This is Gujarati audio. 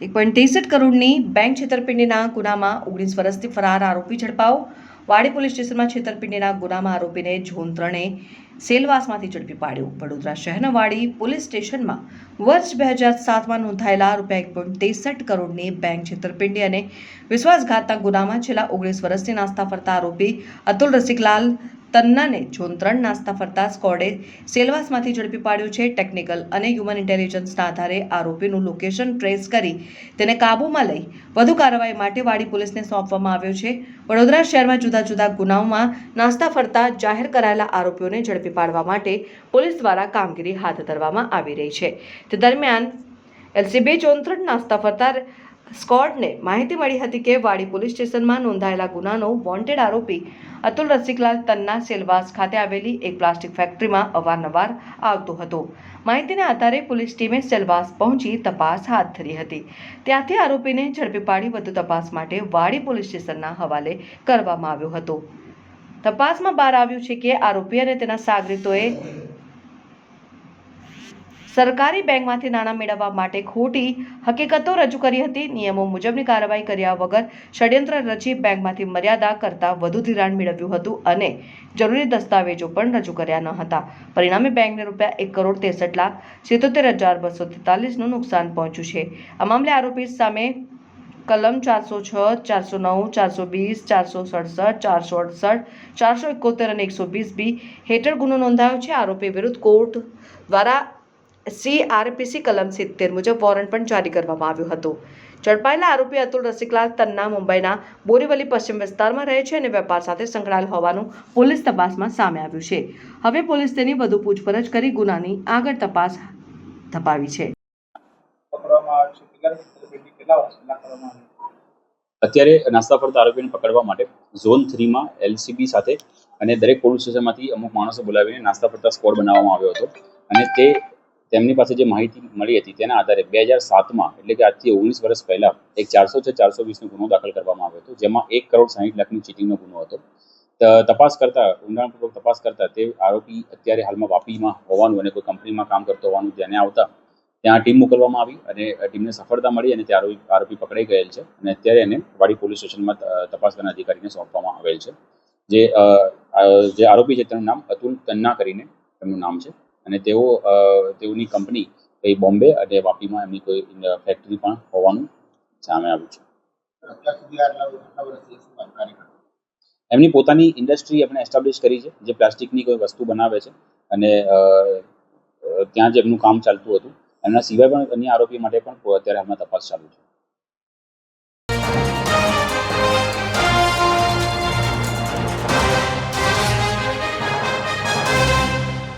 1.63 કરોડની બેંક છેતરપિંડીના ગુનામાં 19 વર્ષથી ફરાર આરોપી ઝડપાયો। વાડી પોલીસ સ્ટેશનમાં છેતરપિંડીના ગુનામાં આરોપીને ઝોન 3 સેલવાસમાંથી ઝડપી પાડ્યો। વડોદરા શહેરના વાડી પોલીસ સ્ટેશનમાં વર્ષ 2007માં નોંધાયેલા ₹1.63 કરોડની બેંક છેતરપિંડી અને વિશ્વાસઘાતના ગુનામાં છેલ્લા 19 વર્ષથી નાસ્તા ફરતા આરોપી અતુલ રસિકલાલ તન્નાને ઝોન 3 નાસ્તા ફરતા સ્કોડે સેલવાસમાંથી ઝડપી પાડ્યો છે। ટેકનિકલ અને હ્યુમન ઇન્ટેલિજન્સના આધારે આરોપીનું લોકેશન ટ્રેસ કરી તેને કાબૂમાં લઈ વધુ કાર્યવાહી માટે વાડી પોલીસને સોંપવામાં આવ્યો છે। વડોદરા શહેરમાં જુદા જુદા ગુનાઓમાં નાસ્તા ફરતા જાહેર કરાયેલા આરોપીઓને ઝડપી પાડવા માટે પોલીસ દ્વારા કામગીરી હાથ ધરવામાં આવી રહી છે। તે દરમિયાન એલસીબી ઝોન 3 નાસ્તા ફરતા સ્કોડને માહિતી મળી હતી કે વાડી પોલીસ સ્ટેશનમાં નોંધાયેલા ગુનાનો વોન્ટેડ આરોપી અતુલ રસિકલાલ તન્ના સેલવાસ ખાતે આવેલી એક પ્લાસ્ટિક ફેક્ટરીમાં અવારનવાર આવતો હતો। માહિતીના આધારે પોલીસ ટીમે સેલવાસ પહોંચી તપાસ હાથ ધરી હતી। ત્યાંથી આરોપીને ઝડપી પાડી વધુ તપાસ માટે વાડી પોલીસ સ્ટેશનના હવાલે કરવામાં આવ્યો હતો। તપાસમાં બહાર આવ્યું છે કે આરોપી અને તેના સાગરીતોએ સરકારી બેંકમાંથી નાણાં મેળવવા માટે ખોટી હકીકતો રજૂ કરી હતી। નિયમો મુજબની કાર્યવાહી કર્યા વગર ષડયંત્ર રચી બેંકમાંથી મર્યાદા કરતાં વધુ ધિરાણ મેળવ્યું હતું અને જરૂરી દસ્તાવેજો પણ રજૂ કર્યા ન હતા। પરિણામે બેંકને ₹1,61,77,243નું નુકસાન પહોંચ્યું છે। આ મામલે આરોપી સામે કલમ 406, 409, 420, 467, 468, 471 અને 120B હેઠળ ગુનો નોંધાયો છે। આરોપી વિરુદ્ધ કોર્ટ દ્વારા CRPC કલમ 70 મુજબ વોરંટ પણ જારી કરવામાં આવ્યો હતો। ઝડપાયેલા આરોપી અતુલ રસિકલાલ તન્ના મુંબઈના બોરીવલી પશ્ચિમ વિસ્તારમાં રહે છે અને વેપાર સાથે સંકળાયેલ હોવાનું પોલીસ તપાસમાં સામે આવ્યું છે। હવે પોલીસ તેની વધુ પૂછપરછ કરી ગુનાની આગળ તપાસ ધપાવી છે। અત્યારે નાસ્તા ફરતા આરોપીને પકડવા માટે ઝોન 3માં એલસીબી સાથે અને દરેક પોલીસ સ્ટેશનમાંથી અમુક માણસો બોલાવીને નાસ્તા ફરતા સ્કોડ બનાવવામાં આવ્યો હતો અને તેમની પાસે જે માહિતી મળી હતી તેના આધારે 2007માં એટલે કે આજથી 19 વર્ષ પહેલા એક 406-420નો ગુનો દાખલ કરવામાં આવ્યો હતો, જેમાં 1,60,00,000ની ચીટિંગનો ગુનો હતો। તપાસ કરતા ઊંડાણપૂર્વક તપાસ કરતા તે આરોપી અત્યારે હાલમાં વાપીમાં હોવાનું અને કોઈ કંપનીમાં કામ કરતો હોવાનું ધ્યાને આવતા ત્યાં ટીમ મોકલવામાં આવી અને ટીમને સફળતા મળી અને તે આરોપી પકડાઈ ગયેલ છે અને અત્યારે એને વાડી પોલીસ સ્ટેશનમાં તપાસ કરનાર અધિકારીને સોંપવામાં આવેલ છે। જે આરોપી છે તેનું નામ અતુલ તન્ના કરીને એમનું નામ છે અને તેઓની કંપની કઈ બોમ્બે અને વાપીમાં એમની કોઈ ફેક્ટરી પણ હોવાનું સામે આવ્યું છે। એમની પોતાની ઇન્ડસ્ટ્રી એમણે એસ્ટાબ્લિશ કરી છે, જે પ્લાસ્ટિકની કોઈ વસ્તુ બનાવે છે અને ત્યાં જ એમનું કામ ચાલતું હતું। એમના સિવાય પણ અન્ય આરોપી માટે પણ અત્યારે હાલમાં તપાસ ચાલુ છે।